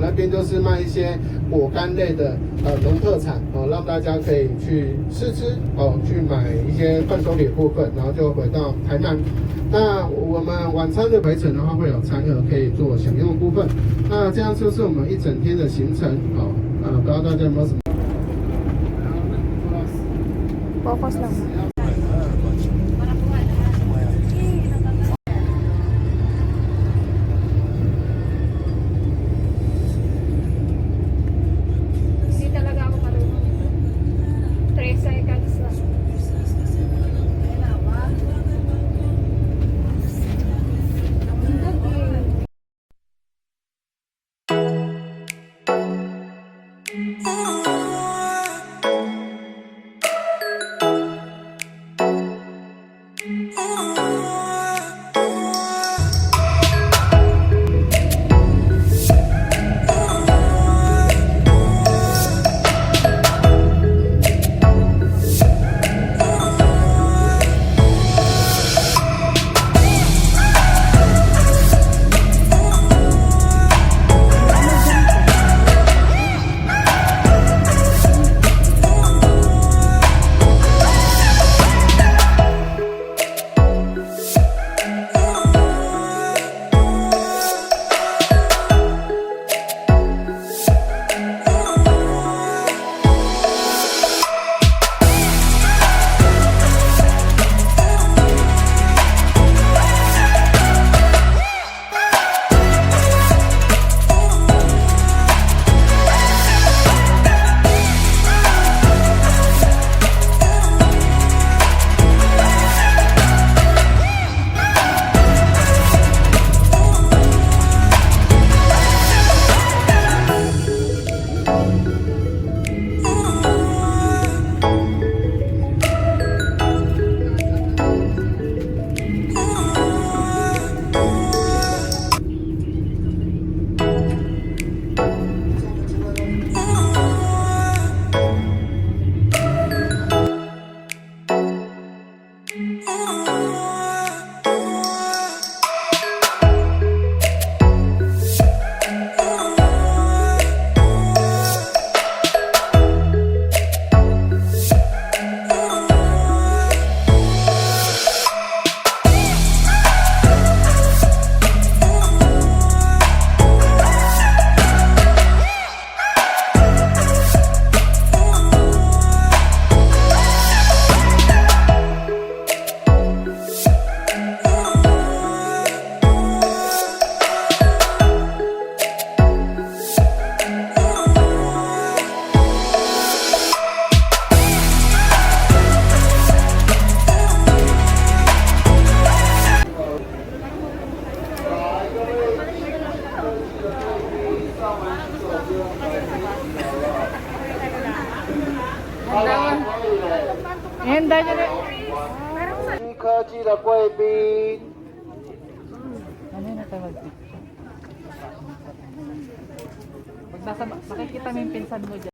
那边就是卖一些果干类的农特产让大家可以去试吃去买一些伴手礼部分，然后就回到台南。那我们晚餐的回程的话，会有餐盒可以做享用的部分。那这样就是我们一整天的行程不知道大家有没有什么？Focus lang. Hindi talaga ako marunong ito. 3 seconds lang. Handa nyo rin. 科技的贵宾。 Ano yun natin mag-picture? Pag nasa, makikita mo yung pinsan mo dyan.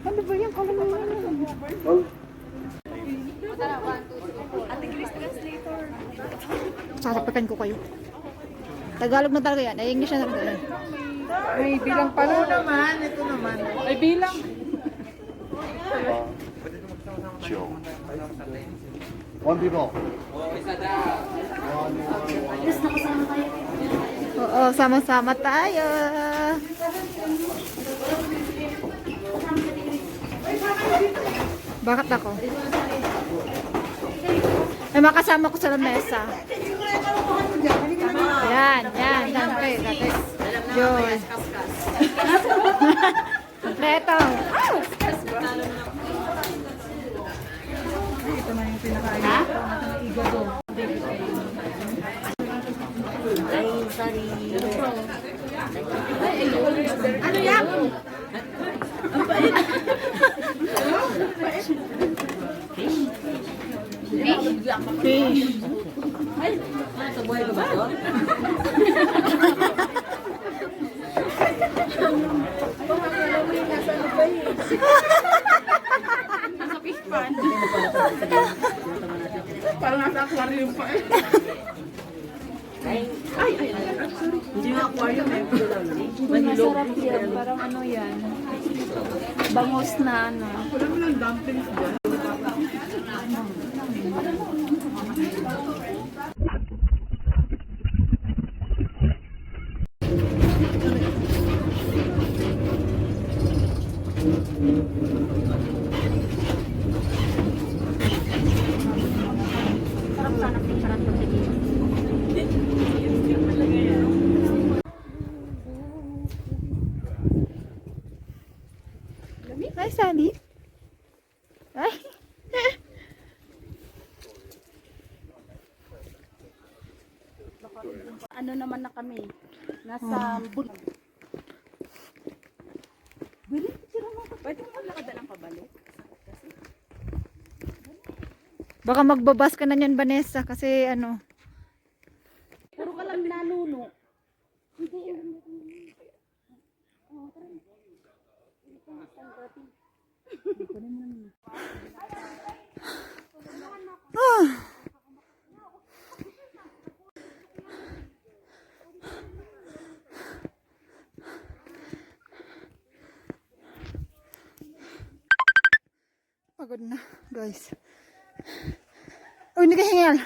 Ano ba yan? Kala mo yan. Sasapakan ko kayo. Tagalog na talaga yan. Ay, English na talaga yan. May bilang pala naman. Ito naman. May bilang. One people. Oo, sama-sama tayo. Bakit ako? May makasama ko sa lamesa. Yan, yan. Dante, dante. Yun. Kompleto. Ito na yung pinakain. Ha? Igado. Ay, sorry. Ano yan? Fish. Ay, sa buhay ba ba? Uy, masarap yan. Parang ano yan. Bangus na ano. Wala mo lang dumplings dyan. Ay, Sally. Ay. Ano naman na kami? Nasa bun. Bili, sila mo. Pwede mo nakadalang pabalik? Baka magbabas ka na niyan, Vanessa, kasi ano. Puro ka lang nanuno. Pagod na, guys. Uy, naghihingal.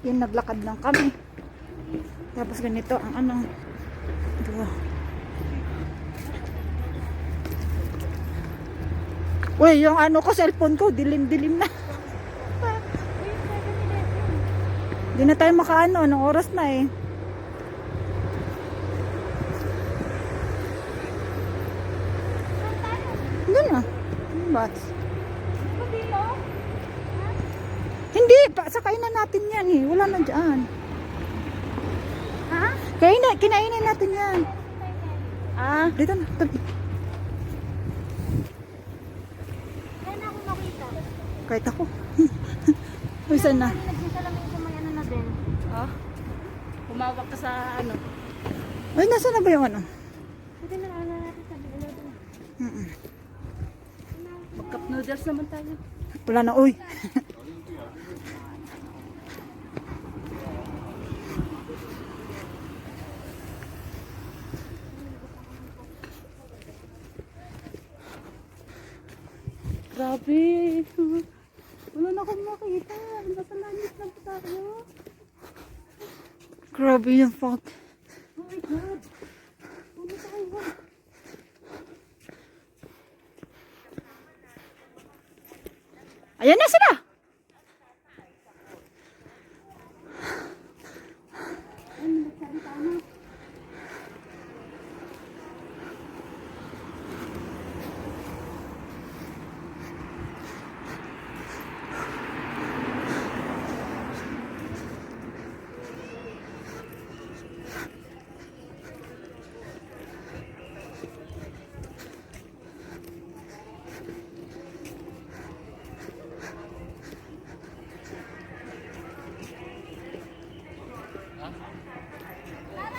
Yun, naglakad lang kami. Tapos ganito ang ano. Diba? Uy, yung ano ko, cellphone ko, dilim-dilim na. Hindi na tayo makaano, anong oras na eh. Doon na. Bats. Hindi, sakay na natin yan eh. Wala na dyan. Ha? Kinainin natin yan. Ah, Dito na, tabi. kaya na ako makita. Kahit ako. Uy, saan na? Nagsisalamin sa may ano na din. Oh? Humawak ka sa ano. Ay, nasa na ba yung ano? Pwede na lang natin sa bilo doon. Mm-mm. Mag-cup noodles naman tayo. Wala na, uy. Grabe. Wala na akong makita. Nasa langit lang po tayo. Grabe yung fog. Oh my God. Ano tayo? Ayan na sila!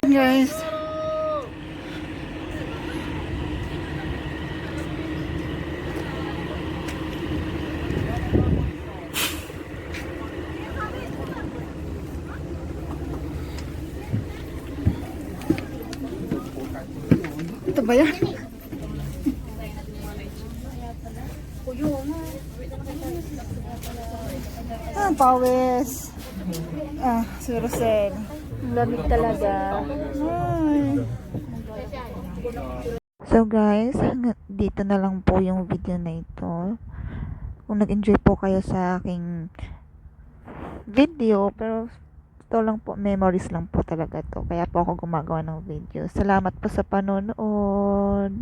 Guys. Ito ba yan? Ah, pawis. Si Rosel. Ang lamig talaga. Ay. So guys, dito na lang po yung video na ito. Kung nag-enjoy po kayo sa aking video, pero ito lang po, memories lang po talaga to. Kaya po ako gumagawa ng video. Salamat po sa panonood.